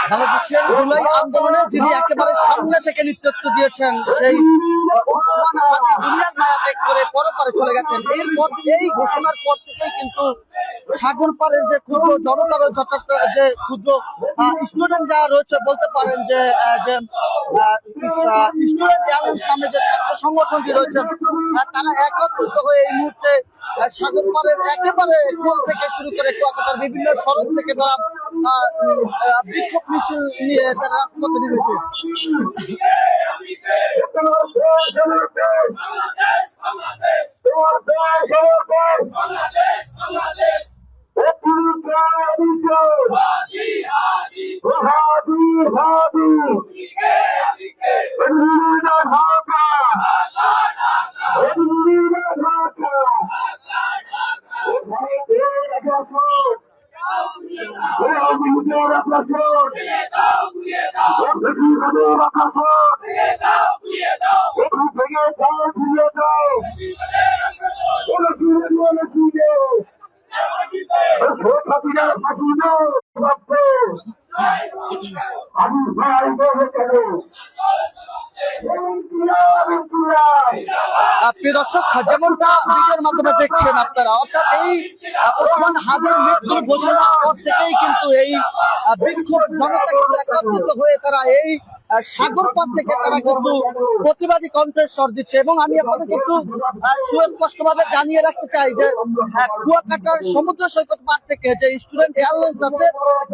বাংলাদেশের জুলাই আন্দোলনে যিনি একেবারে সামনে থেকে নেতৃত্ব দিয়েছেন সেই ওসমান হাদি দুনিয়ার মায়া ত্যাগ করে পরপারে চলে গেছেন। এরপর এই ঘোষণার পর থেকেই কিন্তু সাগর পাড়ের যে ক্ষুদ্র জনতা রয়েছে, অর্থাৎ যে ক্ষুদ্র স্টুডেন্ট যারা রয়েছে, বলতে পারেন যে স্টুডেন্ট অ্যালায়েন্স নামে যে ছাত্র সংগঠনটি রয়েছে, তারা একত্রিত হয়ে এই মুহূর্তে সাগর পাড়ের একেবারে কোল থেকে শুরু করে কুয়াকাটার বিভিন্ন সড়ক থেকে তারা বিক্ষোভ মিছিল নিয়ে তারা রাজপথে নেমেছে। প্রিয় দর্শক, যেমনটা ভিডিওর মাধ্যমে দেখছেন আপনারা, অর্থাৎ এই ওসমান হাদির মৃত্যুর ঘোষণার পর থেকেই কিন্তু এই বিক্ষোভ জনতা কিন্তু একত্রিত হয়ে তারা এই সাগর পথ থেকে তারা কিন্তু প্রতিবাদী কণ্ঠস্বর দিচ্ছে। এবং আমি আপনাদেরকে একটু সুস্পষ্টভাবে জানিয়ে রাখতে চাই যে কুয়াকাটার সমুদ্র সৈকত পাড় থেকে যে স্টুডেন্ট এয়ারলাইন্স আছে,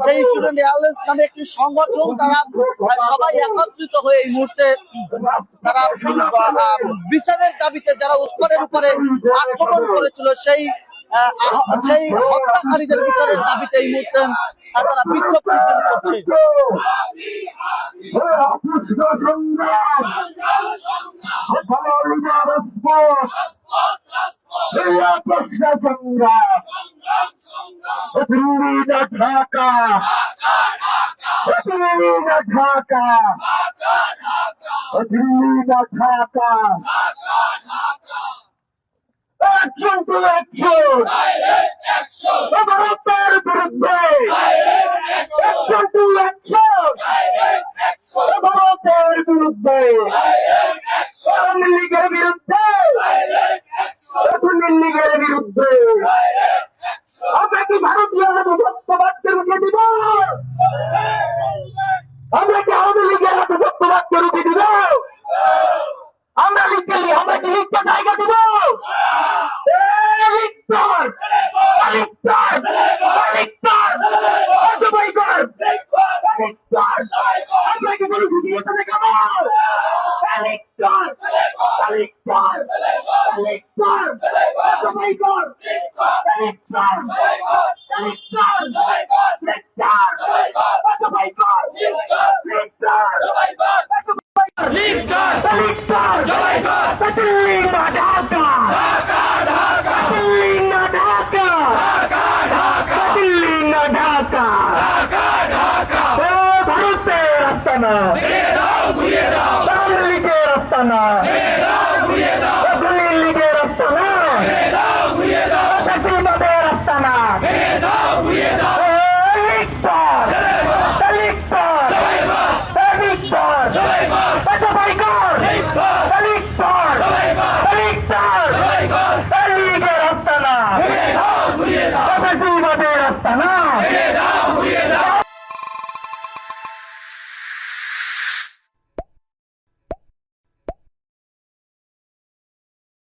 সেই স্টুডেন্ট এয়ারলাইন্স নামে একটি সংগঠন, তারা সবাই একত্রিত হয়ে এই মুহূর্তে তারা বিচারের দাবিতে যারা ওসমানের উপরে আক্রমণ করেছিল সেই হত্যাকারীদের বিচারের দাবিতে এই মুহূর্তে তারা বিক্ষোভ করছে। Action to action! ভারতের বিরুদ্ধে action to action! ভারতের বিরুদ্ধে আওয়ামী লীগের বিরুদ্ধে লীগের বিরুদ্ধে আমরা কি ভারতীয় আধিপত্যবাদকে রুখে দিব? আমরা কি আওয়ামী লীগের আধিপত্যবাদকে রুখে দিব? আমরা লিখতে আমরা কি লিখতে জায়গা দিব?